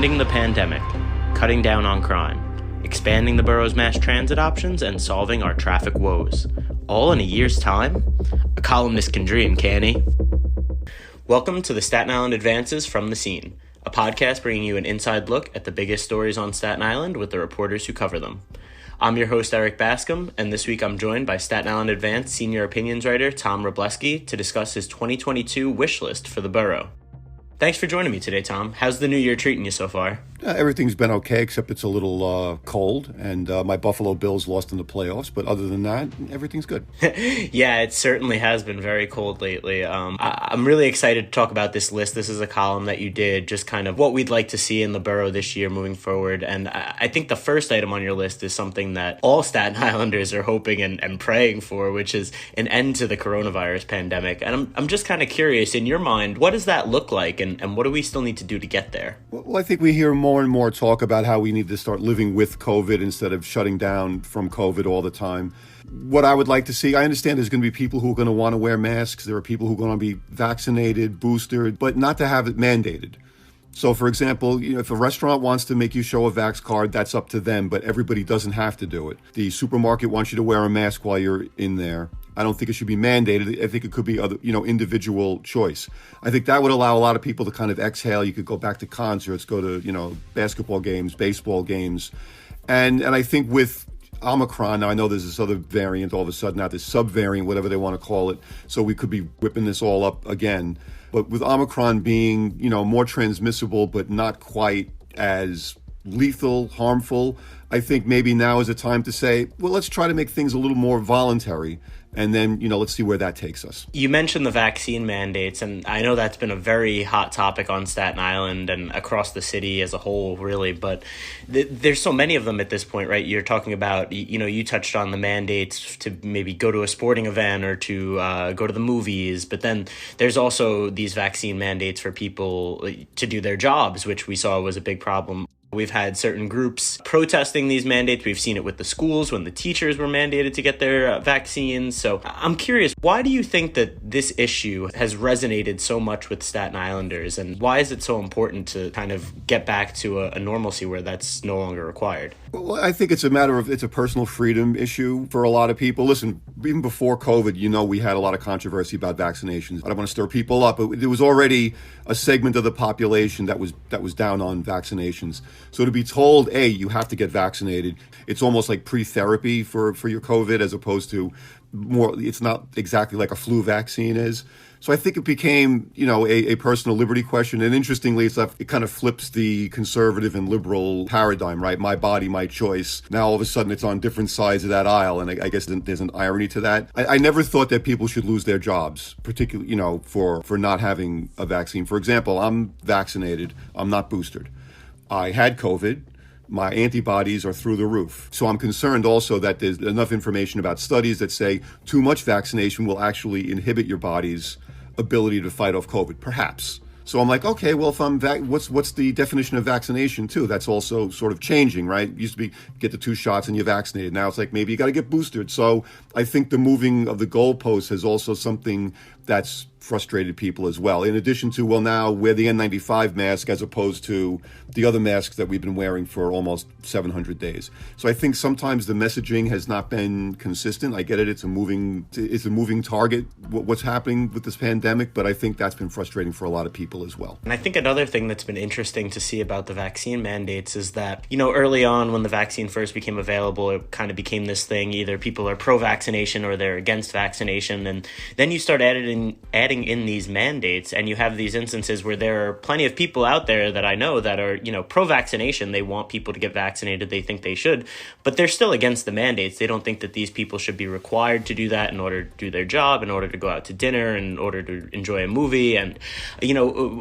ending the pandemic, cutting down on crime, expanding the borough's mass transit options, and solving our traffic woes. All in a year's time? A columnist can dream, can't he? Welcome to the Staten Island Advances from the Scene, a podcast bringing you an inside look at the biggest stories on Staten Island with the reporters who cover them. I'm your host, Erik Bascome, and this week I'm joined by Staten Island Advance senior opinions writer Tom Wrobleski to discuss his 2022 wish list for the borough. Thanks for joining me today, Tom. How's the new year treating you so far? Everything's been okay, except it's a little cold, and my Buffalo Bills lost in the playoffs. But other than that, everything's good. Yeah, it certainly has been very cold lately. I'm really excited to talk about this list. This is a column that you did, just kind of what we'd like to see in the borough this year moving forward. And I think the first item on your list is something that all Staten Islanders are hoping and praying for, which is an end to the coronavirus pandemic. And I'm just kind of curious, in your mind, what does that look like, and what do we still need to do to get there? Well, I think we hear more and more talk about how we need to start living with COVID instead of shutting down from COVID all the time. What I would like to see, I understand there's going to be people who are going to want to wear masks. There are people who are going to be vaccinated, boosted, but not to have it mandated. So, for example, if a restaurant wants to make you show a vax card, that's up to them, but everybody doesn't have to do it. The supermarket wants you to wear a mask while you're in there. I don't think it should be mandated. I think it could be other, individual choice. I think that would allow a lot of people to kind of exhale. You could go back to concerts, go to, basketball games, baseball games. And I think with Omicron, now I know there's this other variant all of a sudden, now this sub-variant, whatever they want to call it. So we could be whipping this all up again. But with Omicron being, more transmissible, but not quite as lethal, harmful, I think maybe now is a time to say, well, let's try to make things a little more voluntary. And then, let's see where that takes us. You mentioned the vaccine mandates, and I know that's been a very hot topic on Staten Island and across the city as a whole, really. But there's so many of them at this point, right? You're talking about, you touched on the mandates to maybe go to a sporting event or to go to the movies. But then there's also these vaccine mandates for people to do their jobs, which we saw was a big problem. We've had certain groups protesting these mandates. We've seen it with the schools when the teachers were mandated to get their vaccines. So I'm curious, why do you think that this issue has resonated so much with Staten Islanders? And why is it so important to kind of get back to a normalcy where that's no longer required? Well, I think it's a personal freedom issue for a lot of people. Listen, even before COVID, we had a lot of controversy about vaccinations. I don't want to stir people up, but there was already a segment of the population that was down on vaccinations. So to be told, you have to get vaccinated, it's almost like pre-therapy for your COVID, as opposed to more, it's not exactly like a flu vaccine is. So I think it became, a personal liberty question. And interestingly, it kind of flips the conservative and liberal paradigm, right? My body, my choice. Now, all of a sudden, it's on different sides of that aisle. And I guess there's an irony to that. I never thought that people should lose their jobs, particularly, for not having a vaccine. For example, I'm vaccinated. I'm not boosted. I had COVID. My antibodies are through the roof. So I'm concerned also that there's enough information about studies that say too much vaccination will actually inhibit your body's ability to fight off COVID, perhaps. So I'm like, okay, well, if I'm what's the definition of vaccination too? That's also sort of changing, right? It used to be get the 2 shots and you're vaccinated. Now it's like maybe you got to get boosted. So I think the moving of the goalposts is also something that's frustrated people as well. In addition to, well, now wear the N95 mask as opposed to the other masks that we've been wearing for almost 700 days. So I think sometimes the messaging has not been consistent. I get it. It's a moving target, what's happening with this pandemic, but I think that's been frustrating for a lot of people as well. And I think another thing that's been interesting to see about the vaccine mandates is that, early on when the vaccine first became available, it kind of became this thing, either people are pro-vaccination or they're against vaccination. And then you start adding in these mandates, and you have these instances where there are plenty of people out there that I know that are, pro-vaccination. They want people to get vaccinated. They think they should, but they're still against the mandates. They don't think that these people should be required to do that in order to do their job, in order to go out to dinner, in order to enjoy a movie. And,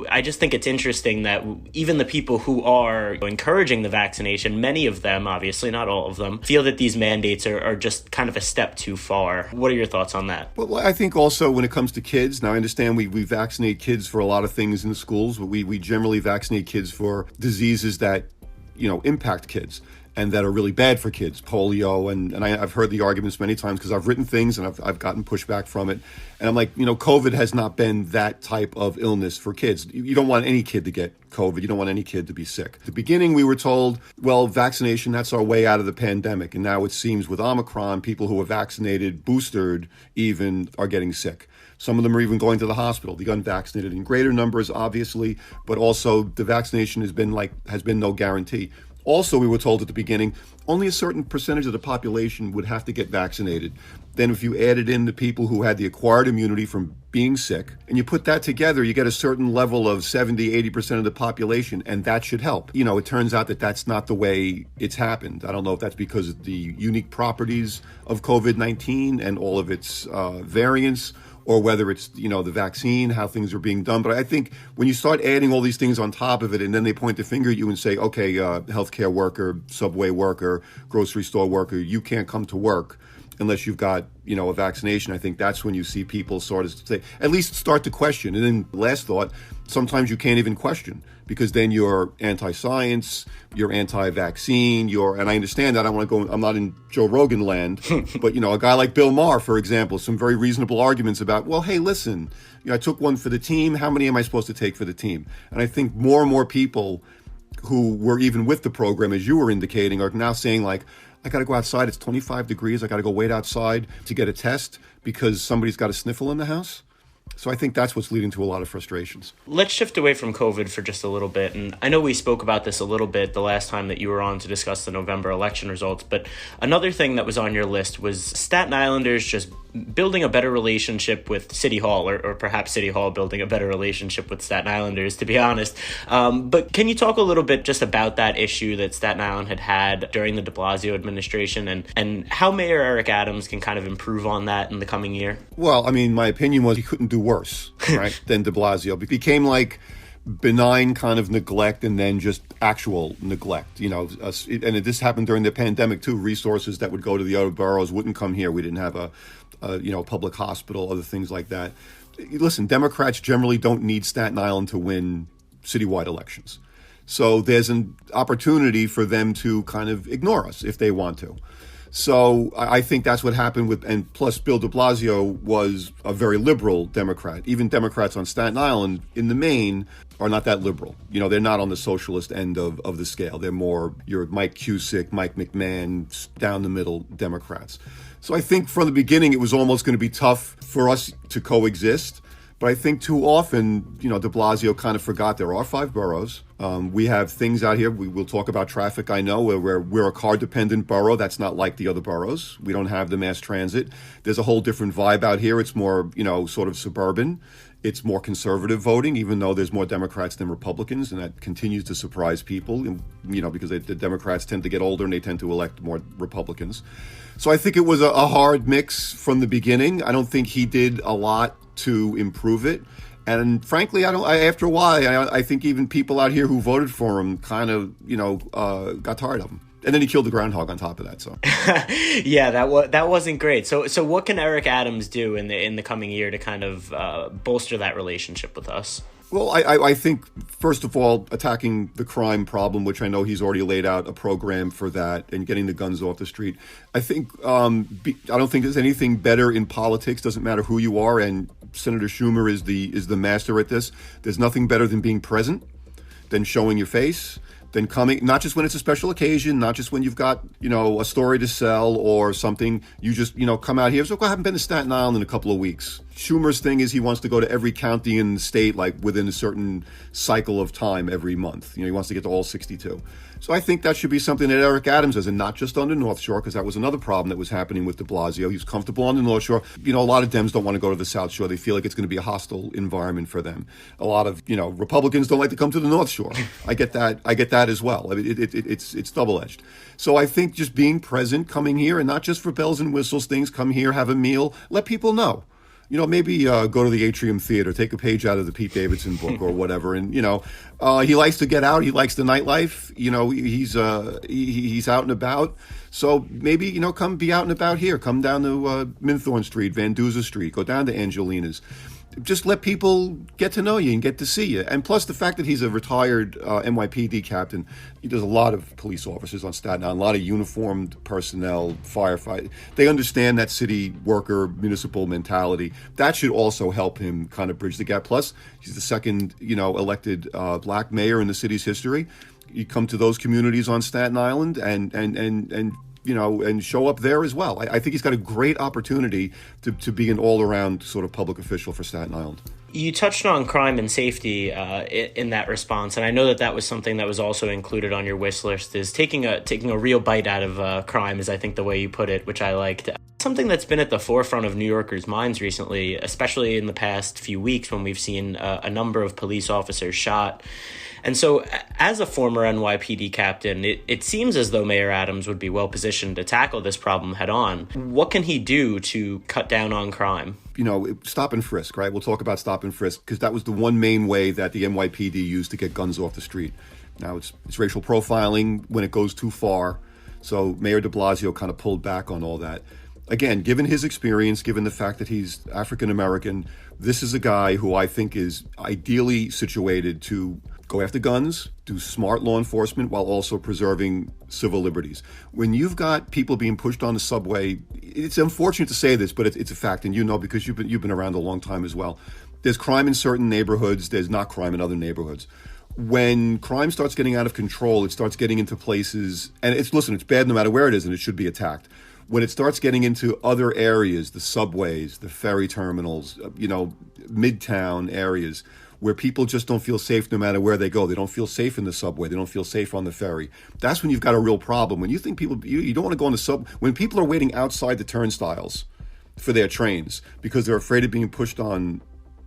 I just think it's interesting that even the people who are encouraging the vaccination, many of them, obviously not all of them, feel that these mandates are just kind of a step too far. What are your thoughts on that? Well, I think also when it comes to kids, now I understand we vaccinate kids for a lot of things in the schools, but we generally vaccinate kids for diseases that, impact kids. and that are really bad for kids, polio. And I've heard the arguments many times because I've written things and I've gotten pushback from it. And I'm like, COVID has not been that type of illness for kids. You don't want any kid to get COVID. You don't want any kid to be sick. At the beginning, we were told, well, vaccination, that's our way out of the pandemic. And now it seems with Omicron, people who are vaccinated, boosted even, are getting sick. Some of them are even going to the hospital. The unvaccinated in greater numbers, obviously, but also the vaccination has been no guarantee. Also, we were told at the beginning, only a certain percentage of the population would have to get vaccinated. Then if you added in the people who had the acquired immunity from being sick, and you put that together, you get a certain level of 70, 80% of the population, and that should help. It turns out that that's not the way it's happened. I don't know if that's because of the unique properties of COVID-19 and all of its variants, or whether it's, the vaccine, how things are being done. But I think when you start adding all these things on top of it, and then they point the finger at you and say, okay, healthcare worker, subway worker, grocery store worker, you can't come to work unless you've got, a vaccination. I think that's when you see people sort of say, at least start to question. And then last thought, sometimes you can't even question because then you're anti-science, you're anti-vaccine, and I understand that. I'm not in Joe Rogan land, but, a guy like Bill Maher, for example, some very reasonable arguments about, well, hey, listen, I took one for the team. How many am I supposed to take for the team? And I think more and more people who were even with the program, as you were indicating, are now saying like, I got to go outside. It's 25 degrees. I got to go wait outside to get a test because somebody's got a sniffle in the house. So I think that's what's leading to a lot of frustrations. Let's shift away from COVID for just a little bit. And I know we spoke about this a little bit the last time that you were on to discuss the November election results. But another thing that was on your list was Staten Islanders just building a better relationship with City Hall, or perhaps City Hall building a better relationship with Staten Islanders, to be honest. But can you talk a little bit just about that issue that Staten Island had during the de Blasio administration and how Mayor Eric Adams can kind of improve on that in the coming year? Well, I mean, my opinion was he couldn't do worse, right, than de Blasio. It became like benign kind of neglect and then just actual neglect, and this happened during the pandemic too. Resources that would go to the other boroughs wouldn't come here. We didn't have a public hospital, other things like that. Listen, Democrats generally don't need Staten Island to win citywide elections. So there's an opportunity for them to kind of ignore us if they want to. So I think that's what happened and plus Bill de Blasio was a very liberal Democrat. Even Democrats on Staten Island, in the main, are not that liberal. They're not on the socialist end of the scale. They're more your Mike Cusick, Mike McMahon, down the middle Democrats. So I think from the beginning it was almost going to be tough for us to coexist. But I think too often, de Blasio kind of forgot there are 5 boroughs. We have things out here. We will talk about traffic, I know, where we're a car-dependent borough. That's not like the other boroughs. We don't have the mass transit. There's a whole different vibe out here. It's more, sort of suburban. It's more conservative voting, even though there's more Democrats than Republicans, and that continues to surprise people, because the Democrats tend to get older and they tend to elect more Republicans. So I think it was a hard mix from the beginning. I don't think he did a lot to improve it. And frankly, after a while, I think even people out here who voted for him kind of, got tired of him. And then he killed the groundhog on top of that. So, yeah, that wasn't great. So what can Eric Adams do in the coming year to kind of bolster that relationship with us? Well, I think, first of all, attacking the crime problem, which I know he's already laid out a program for that, and getting the guns off the street. I think I don't think there's anything better in politics. Doesn't matter who you are, and Senator Schumer is the master at this. There's nothing better than being present, than showing your face, than coming, not just when it's a special occasion, not just when you've got, a story to sell or something. You just, come out here. So I haven't been to Staten Island in a couple of weeks. Schumer's thing is he wants to go to every county in the state, like within a certain cycle of time every month. He wants to get to all 62. So I think that should be something that Eric Adams does, and not just on the North Shore, because that was another problem that was happening with de Blasio. He's comfortable on the North Shore. A lot of Dems don't want to go to the South Shore. They feel like it's going to be a hostile environment for them. A lot of, Republicans don't like to come to the North Shore. I get that as well. I mean, it's double-edged. So I think just being present, coming here, and not just for bells and whistles things, come here, have a meal, let people know. Maybe go to the Atrium Theater, take a page out of the Pete Davidson book or whatever. And, he likes to get out. He likes the nightlife. He's out and about. So maybe, come be out and about here. Come down to Minthorn Street, Van Duzer Street, go down to Angelina's. Just let people get to know you and get to see you. And plus the fact that he's a retired NYPD captain, there's a lot of police officers on Staten Island, a lot of uniformed personnel, firefighters. They understand that city worker municipal mentality. That should also help him kind of bridge the gap. Plus, he's the second, elected black mayor in the city's history. You come to those communities on Staten Island and show up there as well. I think he's got a great opportunity to be an all-around sort of public official for Staten Island. You touched on crime and safety in that response, and I know that was something that was also included on your wish list, is taking a real bite out of crime, is I think the way you put it, which I liked. Something that's been at the forefront of New Yorkers' minds recently, especially in the past few weeks when we've seen a number of police officers shot. And so as a former NYPD captain, it seems as though Mayor Adams would be well positioned to tackle this problem head on. What can he do to cut down on crime? Stop and frisk, right? We'll talk about stop and frisk because that was the one main way that the NYPD used to get guns off the street. Now it's racial profiling when it goes too far. So Mayor de Blasio kind of pulled back on all that. Again, given his experience, given the fact that he's African American, this is a guy who I think is ideally situated to go after guns, do smart law enforcement while also preserving civil liberties. When you've got people being pushed on the subway, it's unfortunate to say this, but it's a fact, and because you've been around a long time as well. There's crime in certain neighborhoods, there's not crime in other neighborhoods. When crime starts getting out of control, it starts getting into places, and it's bad no matter where it is, and it should be attacked. When it starts getting into other areas, the subways, the ferry terminals, midtown areas, where people just don't feel safe no matter where they go. They don't feel safe in the subway. They don't feel safe on the ferry. That's when you've got a real problem. When you think you don't want to go on the subway, when people are waiting outside the turnstiles for their trains because they're afraid of being pushed on,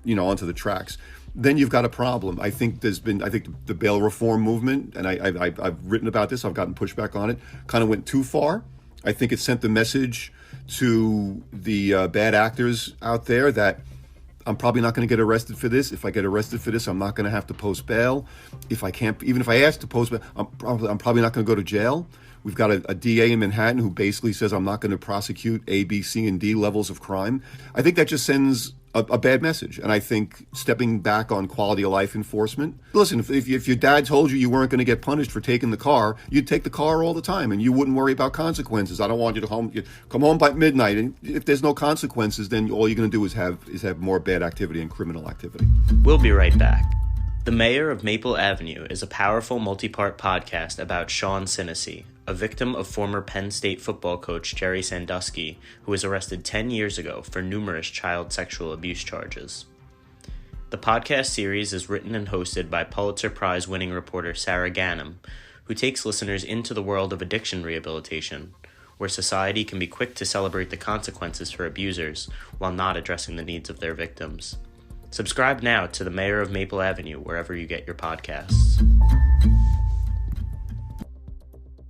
onto the tracks, then you've got a problem. I think the bail reform movement, and I've written about this, I've gotten pushback on it, kind of went too far. I think it sent the message to the bad actors out there that I'm probably not going to get arrested for this. If I get arrested for this, I'm not going to have to post bail. Even if I ask to post bail, I'm probably not going to go to jail. We've got a DA in Manhattan who basically says I'm not going to prosecute A, B, C, and D levels of crime. I think that just sends a bad message. And I think stepping back on quality of life enforcement. Listen, if your dad told you weren't going to get punished for taking the car, you'd take the car all the time and you wouldn't worry about consequences. I don't want you to come home by midnight. And if there's no consequences, then all you're going to do is have more bad activity and criminal activity. We'll be right back. The Mayor of Maple Avenue is a powerful multi-part podcast about Sean Sinesy, a victim of former Penn State football coach Jerry Sandusky, who was arrested 10 years ago for numerous child sexual abuse charges. The podcast series is written and hosted by Pulitzer Prize-winning reporter Sarah Ganim, who takes listeners into the world of addiction rehabilitation, where society can be quick to celebrate the consequences for abusers while not addressing the needs of their victims. Subscribe now to The Mayor of Maple Avenue wherever you get your podcasts.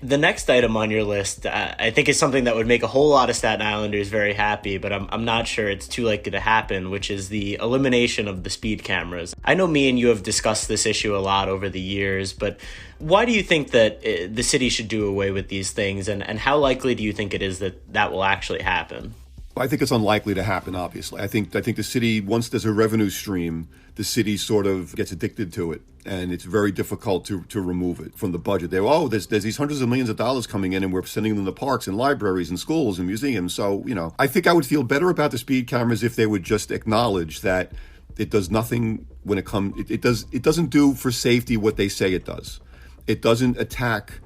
The next item on your list, I think, is something that would make a whole lot of Staten Islanders very happy, but I'm not sure it's too likely to happen, which is the elimination of the speed cameras. I know me and you have discussed this issue a lot over the years, but why do you think that the city should do away with these things, and how likely do you think it is that will actually happen? I think it's unlikely to happen, obviously. I think the city, once there's a revenue stream, the city sort of gets addicted to it, and it's very difficult to remove it from the budget. There's these hundreds of millions of dollars coming in, and we're sending them to parks and libraries and schools and museums. So, I think I would feel better about the speed cameras if they would just acknowledge that it does nothing when it comes. It doesn't do for safety what they say it does. It doesn't attack,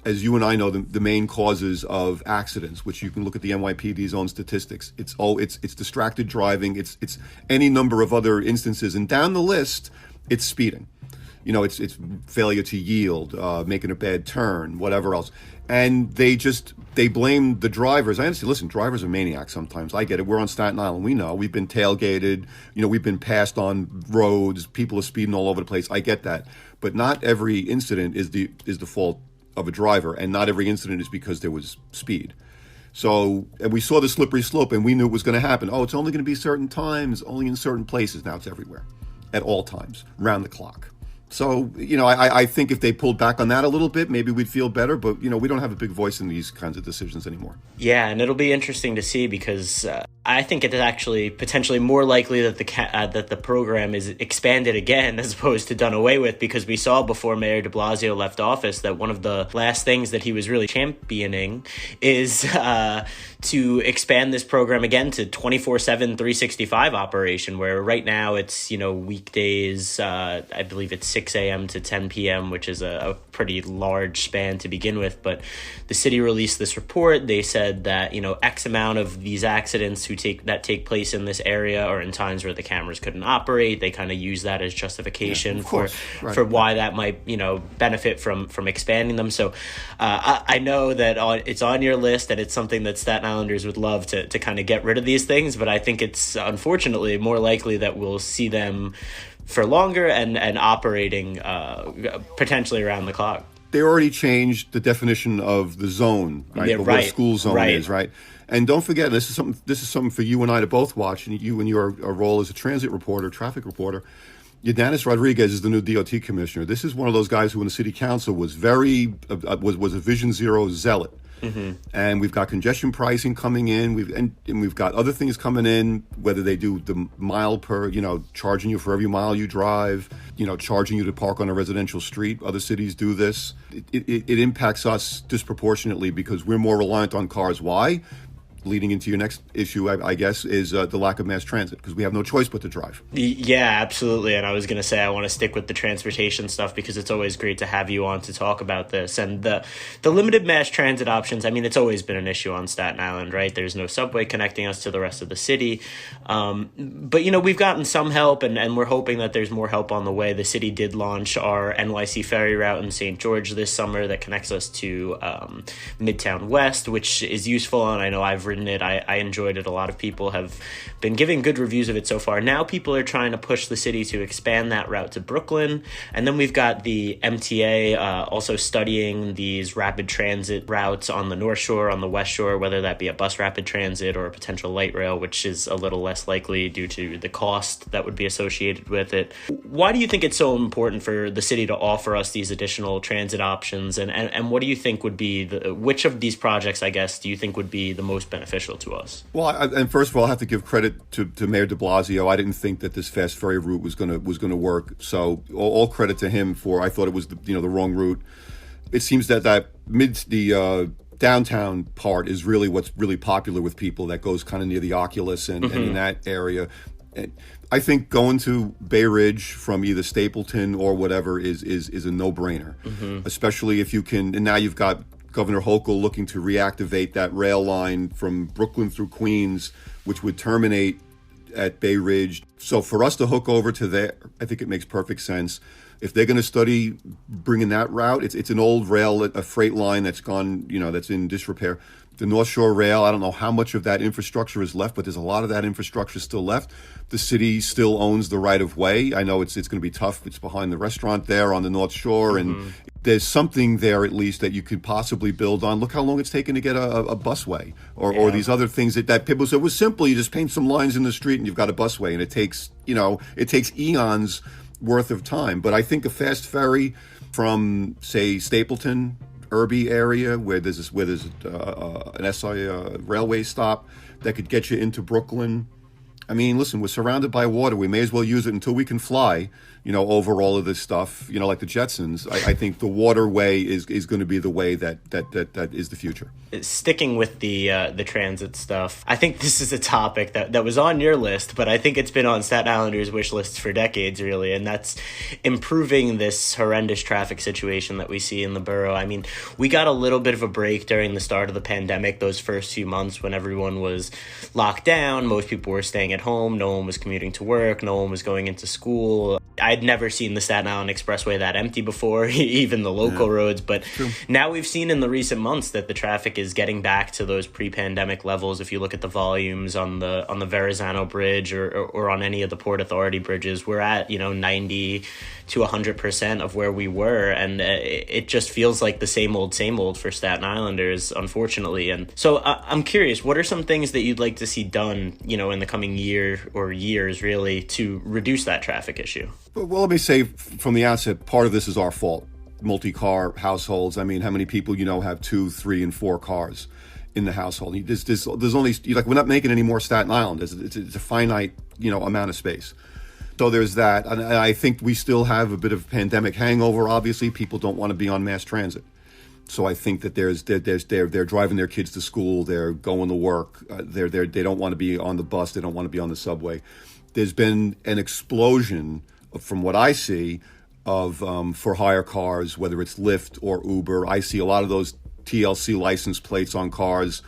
as you and I know, the main causes of accidents, which you can look at the NYPD's own statistics. It's distracted driving. It's any number of other instances, and down the list, it's speeding. It's failure to yield, making a bad turn, whatever else. And they blame the drivers. I understand. Listen, drivers are maniacs sometimes. I get it. We're on Staten Island. We know. We've been tailgated. We've been passed on roads. People are speeding all over the place. I get that. But not every incident is the fault of a driver, and not every incident is because there was speed. So, and we saw the slippery slope, and we knew it was going to happen. Oh, it's only going to be certain times, only in certain places. Now it's everywhere, at all times, round the clock. So, I think if they pulled back on that a little bit, maybe we'd feel better. But, we don't have a big voice in these kinds of decisions anymore. Yeah, and it'll be interesting to see because I think it is actually potentially more likely that the program is expanded again as opposed to done away with, because we saw before Mayor de Blasio left office that one of the last things that he was really championing is to expand this program again to 24/7, 365 operation, where right now it's, weekdays, I believe it's 6 a.m. to 10 p.m., which is a pretty large span to begin with. But the city released this report. They said that, X amount of these accidents that take place in this area are in times where the cameras couldn't operate. They kind of use that as justification for why that might, benefit from expanding them. So I know that it's on your list and it's something that Staten Islanders would love to kind of get rid of these things, but I think it's unfortunately more likely that we'll see them for longer and operating potentially around the clock. They already changed the definition of the zone, right? Yeah, what a school zone is, right? And don't forget, this is something for you and I to both watch, and you in your role as a transit reporter, traffic reporter. Ydanis Rodriguez is the new DOT commissioner. This is one of those guys who in the city council was was a Vision Zero zealot. Mm-hmm. And we've got congestion pricing coming in. We've got other things coming in, whether they do the mile per, charging you for every mile you drive, charging you to park on a residential street. Other cities do this. It impacts us disproportionately because we're more reliant on cars. Why? Leading into your next issue, I guess, is the lack of mass transit, because we have no choice but to drive. Yeah, absolutely. And I was going to say I want to stick with the transportation stuff because it's always great to have you on to talk about this. And the limited mass transit options, I mean, it's always been an issue on Staten Island, right? There's no subway connecting us to the rest of the city. But, we've gotten some help, and we're hoping that there's more help on the way. The city did launch our NYC ferry route in St. George this summer that connects us to Midtown West, which is useful. And I know I've ridden it. I enjoyed it. A lot of people have been giving good reviews of it so far. Now people are trying to push the city to expand that route to Brooklyn. And then we've got the MTA also studying these rapid transit routes on the North Shore, on the West Shore, whether that be a bus rapid transit or a potential light rail, which is a little less likely due to the cost that would be associated with it. Why do you think it's so important for the city to offer us these additional transit options? And what do you think would be which of these projects, I guess, do you think would be the most beneficial to us? Well, and first of all, I have to give credit to Mayor de Blasio. I didn't think that this fast ferry route was going to work. So all credit to him I thought it was the wrong route. It seems that the downtown part is really what's really popular with people. That goes kind of near the Oculus and in that area. And I think going to Bay Ridge from either Stapleton or whatever is a no-brainer, especially if you can. And now you've got Governor Hochul looking to reactivate that rail line from Brooklyn through Queens, which would terminate at Bay Ridge. So for us to hook over to there, I think it makes perfect sense. If they're going to study bringing that route, it's an old rail, a freight line that's gone, that's in disrepair. The North Shore Rail, I don't know how much of that infrastructure is left, but there's a lot of that infrastructure still left. The city still owns the right of way. I know it's going to be tough. It's behind the restaurant there on the North Shore, and there's something there at least that you could possibly build on. Look how long it's taken to get a busway or these other things that people said was simple. You just paint some lines in the street and you've got a busway, and it takes eons worth of time. But I think a fast ferry from, say, Stapleton, Irby area, where there's an SI railway stop that could get you into Brooklyn. I mean, listen, we're surrounded by water. We may as well use it until we can fly, over all of this stuff, like the Jetsons. I think the waterway is going to be the way that is the future. Sticking with the transit stuff, I think this is a topic that was on your list, but I think it's been on Staten Islanders' wish lists for decades, really, and that's improving this horrendous traffic situation that we see in the borough. I mean, we got a little bit of a break during the start of the pandemic, those first few months when everyone was locked down. Most people were staying at home. No one was commuting to work. No one was going into school. I'd never seen the Staten Island Expressway that empty before, even the local roads. But now we've seen in the recent months that the traffic is getting back to those pre-pandemic levels. If you look at the volumes on the Verrazano Bridge or on any of the Port Authority bridges, we're at 90 to 100% of where we were, and it just feels like the same old for Staten Islanders, unfortunately. And so I'm curious, what are some things that you'd like to see done, in the coming year year or years really to reduce that traffic issue. Well, let me say from the outset, part of this is our fault. Multi-car households. I mean, how many people have 2, 3, and 4 cars in the household? There's only we're not making any more Staten Island. It's a finite amount of space. So there's that, and I think we still have a bit of pandemic hangover. Obviously, people don't want to be on mass transit. So I think that they're driving their kids to school, they're going to work, they don't want to be on the bus, they don't want to be on the subway. There's been an explosion, from what I see, of for hire cars, whether it's Lyft or Uber. I see a lot of those TLC license plates on cars,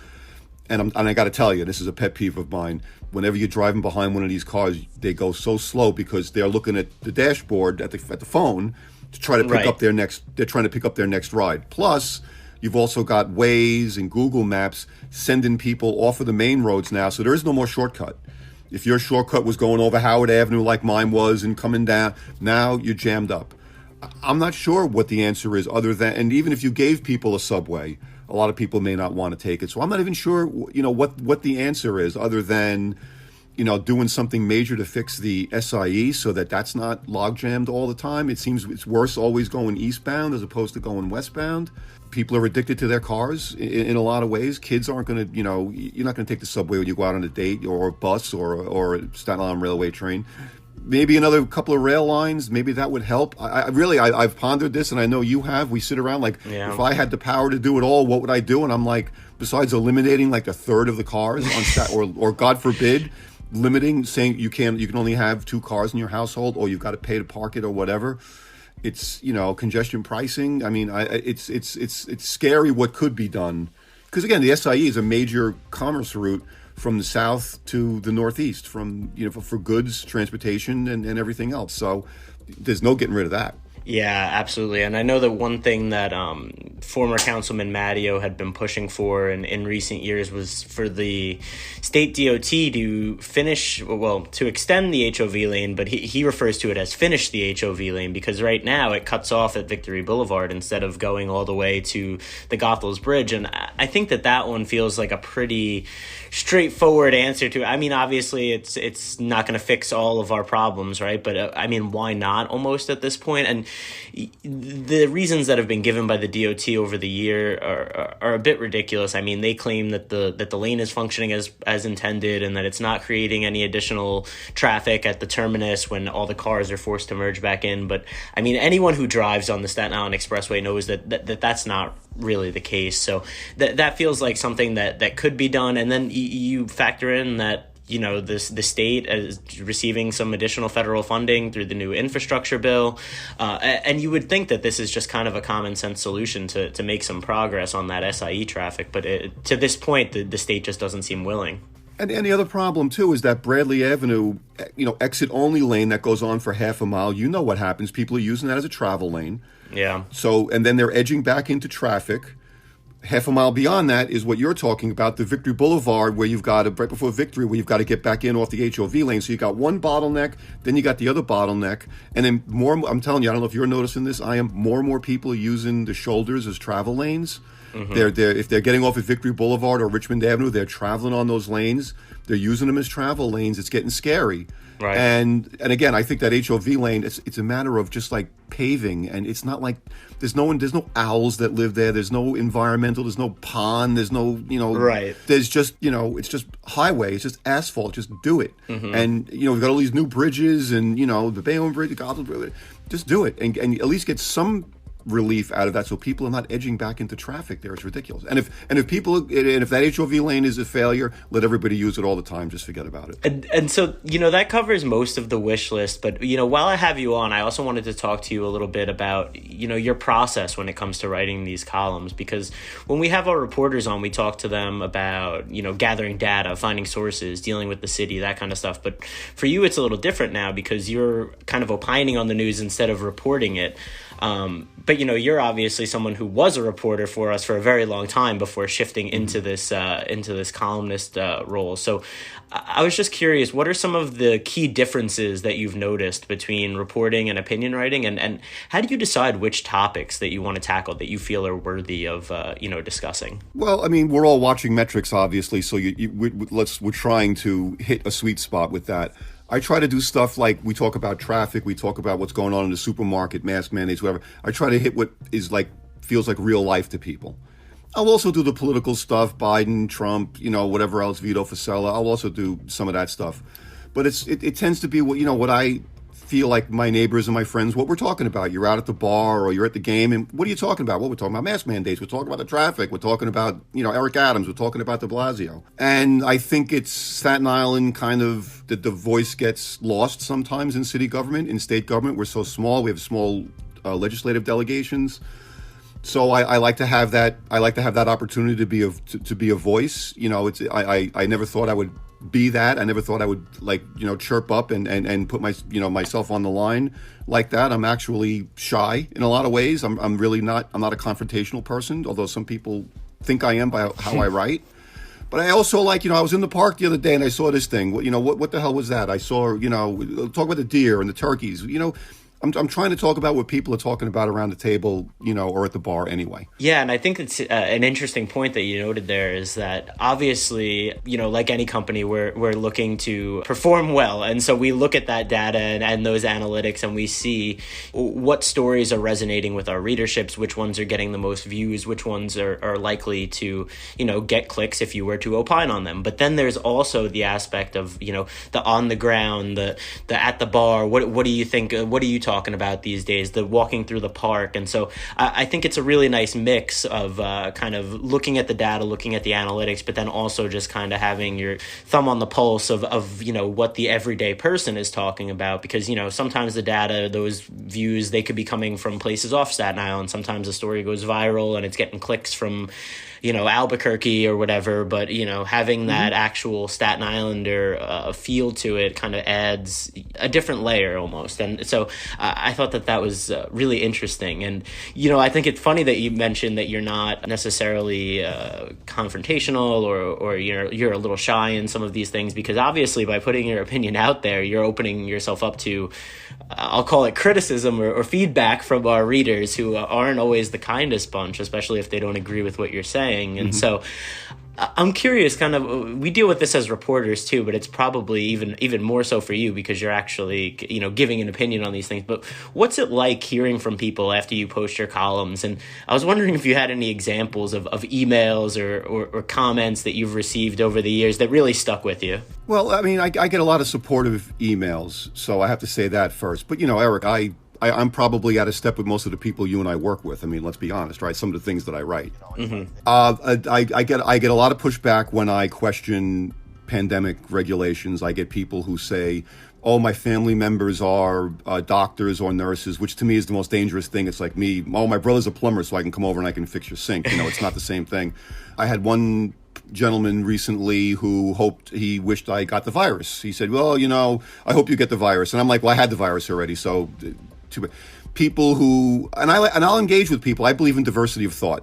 and I got to tell you, this is a pet peeve of mine. Whenever you're driving behind one of these cars, they go so slow because they're looking at the dashboard at the phone to try to pick up their next. They're trying to pick up their next ride. Plus, you've also got Waze and Google Maps sending people off of the main roads now, so there is no more shortcut. If your shortcut was going over Howard Avenue like mine was and coming down, now you're jammed up. I'm not sure what the answer is other than, and even if you gave people a subway, a lot of people may not want to take it. So I'm not even sure, what the answer is other than, doing something major to fix the SIE so that that's not log jammed all the time. It seems it's worse always going eastbound as opposed to going westbound. People are addicted to their cars in a lot of ways. Kids aren't going to, you're not going to take the subway when you go out on a date or a bus or a Staten Island Railway train. Maybe another couple of rail lines, maybe that would help. I've pondered this, and I know you have. We sit around if I had the power to do it all, what would I do? And I'm like, besides eliminating a third of the cars on or God forbid, limiting, saying you can only have 2 cars in your household, or you've got to pay to park it or whatever. It's congestion pricing. I mean, it's scary what could be done, because again, the SIE is a major commerce route from the south to the northeast, from for goods, transportation, and everything else. So there's no getting rid of that. Yeah, absolutely. And I know that one thing that former Councilman Matteo had been pushing for in recent years was for the state DOT to to extend the HOV lane, but he refers to it as finish the HOV lane, because right now it cuts off at Victory Boulevard instead of going all the way to the Goethals Bridge. And I think that one feels like a pretty straightforward answer to it. I mean, obviously it's not going to fix all of our problems, right? But why not almost at this point? And the reasons that have been given by the DOT over the year are a bit ridiculous. I mean, they claim that the lane is functioning as intended and that it's not creating any additional traffic at the terminus when all the cars are forced to merge back in. But I mean, anyone who drives on the Staten Island Expressway knows that's not really the case. So that feels like something that could be done. And then you factor in that the state is receiving some additional federal funding through the new infrastructure bill. And you would think that this is just kind of a common sense solution to make some progress on that SIE traffic. But to this point, the state just doesn't seem willing. And the other problem, too, is that Bradley Avenue, exit-only lane that goes on for half a mile. You know what happens. People are using that as a travel lane. Yeah. So, and then they're edging back into traffic. Half a mile beyond that is what you're talking about, the Victory Boulevard, where you've got right before Victory, where you've got to get back in off the HOV lane. So you got one bottleneck, then you got the other bottleneck, and then I'm telling you, I don't know if you're noticing this, more and more people are using the shoulders as travel lanes. Mm-hmm. If they're getting off at Victory Boulevard or Richmond Avenue, they're traveling on those lanes. They're using them as travel lanes. It's getting scary. Right. And again, I think that HOV lane, it's a matter of just paving, and it's not like there's no owls that live there. There's no environmental. There's no pond. There's no Right. There's just it's just highway. It's just asphalt. Just do it. Mm-hmm. And we've got all these new bridges and the Bayonne Bridge, the Goethals Bridge. Just do it and at least get some relief out of that, so people are not edging back into traffic there. It's ridiculous. And if that HOV lane is a failure, let everybody use it all the time. Just forget about it. And so that covers most of the wish list. But while I have you on, I also wanted to talk to you a little bit about your process when it comes to writing these columns, because when we have our reporters on, we talk to them about gathering data, finding sources, dealing with the city, that kind of stuff. But for you, it's a little different now because you're kind of opining on the news instead of reporting it. But you're obviously someone who was a reporter for us for a very long time before shifting into this columnist role. So I was just curious, what are some of the key differences that you've noticed between reporting and opinion writing, and how do you decide which topics that you want to tackle that you feel are worthy of discussing? Well, I mean, we're all watching metrics, obviously, so we're trying to hit a sweet spot with that. I try to do stuff like we talk about traffic, we talk about what's going on in the supermarket, mask mandates, whatever. I try to hit what is feels like real life to people. I'll also do the political stuff, Biden, Trump, whatever else, Vito Fossella. I'll also do some of that stuff. But it tends to be what I feel like my neighbors and my friends, what we're talking about. You're out at the bar or you're at the game, and what are you talking about? Well, we're talking about mask mandates. We're talking about the traffic. We're talking about, Eric Adams. We're talking about de Blasio. And I think it's Staten Island kind of that the voice gets lost sometimes in city government, in state government. We're so small. We have small legislative delegations. So I like to have that. I like to have that opportunity to be a voice. I never thought I would be that. I never thought I would chirp up and put myself on the line like that. I'm actually shy in a lot of ways. I'm really not. I'm not a confrontational person, although some people think I am by how I write. But I also I was in the park the other day and I saw this thing. What the hell was that? I saw talk about the deer and the turkeys. I'm trying to talk about what people are talking about around the table, or at the bar anyway. Yeah, and I think it's an interesting point that you noted there is that obviously, like any company, we're looking to perform well. And so we look at that data and those analytics and we see what stories are resonating with our readerships, which ones are getting the most views, which ones are likely to, get clicks if you were to opine on them. But then there's also the aspect of, the on the ground, the at the bar, what do you think, what are you talking about these days, the walking through the park. And so I think it's a really nice mix of kind of looking at the data, looking at the analytics, but then also just kind of having your thumb on the pulse of what the everyday person is talking about. Because, sometimes the data, those views, they could be coming from places off Staten Island. Sometimes a story goes viral and it's getting clicks from Albuquerque or whatever, but, having that actual Staten Islander feel to it kind of adds a different layer almost. And so I thought that was really interesting. And, I think it's funny that you mentioned that you're not necessarily confrontational or you're a little shy in some of these things, because obviously by putting your opinion out there, you're opening yourself up to, I'll call it criticism or feedback from our readers who aren't always the kindest bunch, especially if they don't agree with what you're saying. And so I'm curious, kind of, we deal with this as reporters too, but it's probably even more so for you because you're actually, giving an opinion on these things. But what's it like hearing from people after you post your columns? And I was wondering if you had any examples of emails or comments that you've received over the years that really stuck with you. Well, I mean, I get a lot of supportive emails, so I have to say that first. But, Eric, I'm probably out of step with most of the people you and I work with. I mean, let's be honest, right? Some of the things that I write. Mm-hmm. I get a lot of pushback when I question pandemic regulations. I get people who say, oh, my family members are doctors or nurses, which to me is the most dangerous thing. It's like me, oh, my brother's a plumber, so I can come over and I can fix your sink. It's not the same thing. I had one gentleman recently who he wished I got the virus. He said, well, I hope you get the virus. And I'm like, well, I had the virus already, so people who, and I'll engage with people. I believe in diversity of thought,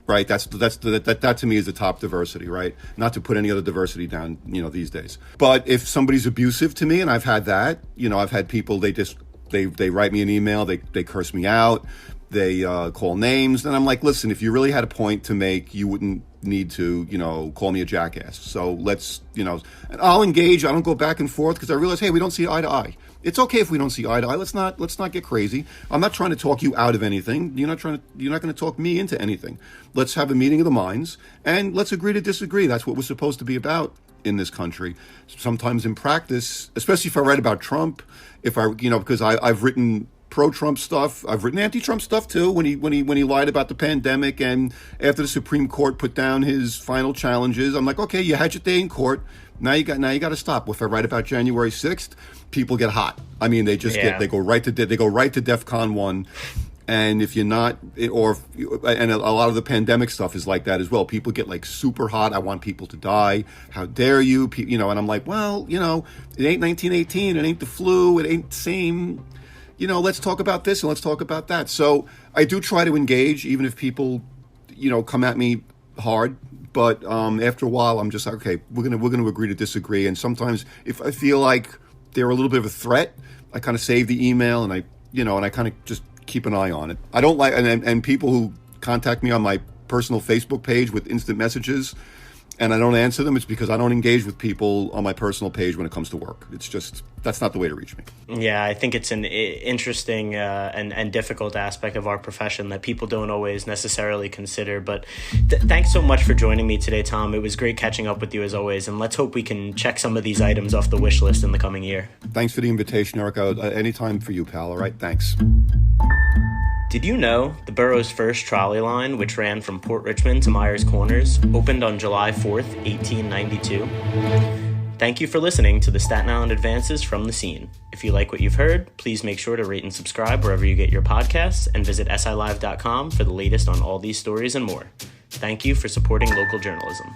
right? That to me is the top diversity, right? Not to put any other diversity down, these days. But if somebody's abusive to me, and I've had that, I've had people, they write me an email, they curse me out, they call names, and I'm like, listen, if you really had a point to make, you wouldn't need to, call me a jackass. So let's, and I'll engage. I don't go back and forth because I realize, hey, we don't see eye to eye. It's okay if we don't see eye to eye. Let's not get crazy. I'm not trying to talk you out of anything. You're not going to talk me into anything. Let's have a meeting of the minds and let's agree to disagree. That's what we're supposed to be about in this country. Sometimes in practice, especially if I write about Trump, because I've written pro-Trump stuff. I've written anti-Trump stuff too. When he lied about the pandemic, and after the Supreme Court put down his final challenges, I'm like, okay, you had your day in court. Now you got to stop. If I write about January 6th, people get hot. I mean, they just they go right to DEFCON 1. And if you're not, and a lot of the pandemic stuff is like that as well. People get like super hot. I want people to die. How dare you? And I'm like, well, it ain't 1918. It ain't the flu. It ain't the same. let's talk about this and let's talk about that. So I do try to engage, even if people, come at me hard. But after a while, I'm just like, okay, we're gonna agree to disagree. And sometimes if I feel like they're a little bit of a threat, I kind of save the email and I kind of just keep an eye on it. I don't like, and people who contact me on my personal Facebook page with instant messages and I don't answer them, it's because I don't engage with people on my personal page when it comes to work. It's just, that's not the way to reach me. Yeah, I think it's an interesting and difficult aspect of our profession that people don't always necessarily consider. But thanks so much for joining me today, Tom. It was great catching up with you as always. And let's hope we can check some of these items off the wish list in the coming year. Thanks for the invitation, Erik. Anytime for you, pal. All right, thanks. Did you know the borough's first trolley line, which ran from Port Richmond to Myers Corners, opened on July 4th, 1892? Thank you for listening to the Staten Island Advances from the Scene. If you like what you've heard, please make sure to rate and subscribe wherever you get your podcasts and visit silive.com for the latest on all these stories and more. Thank you for supporting local journalism.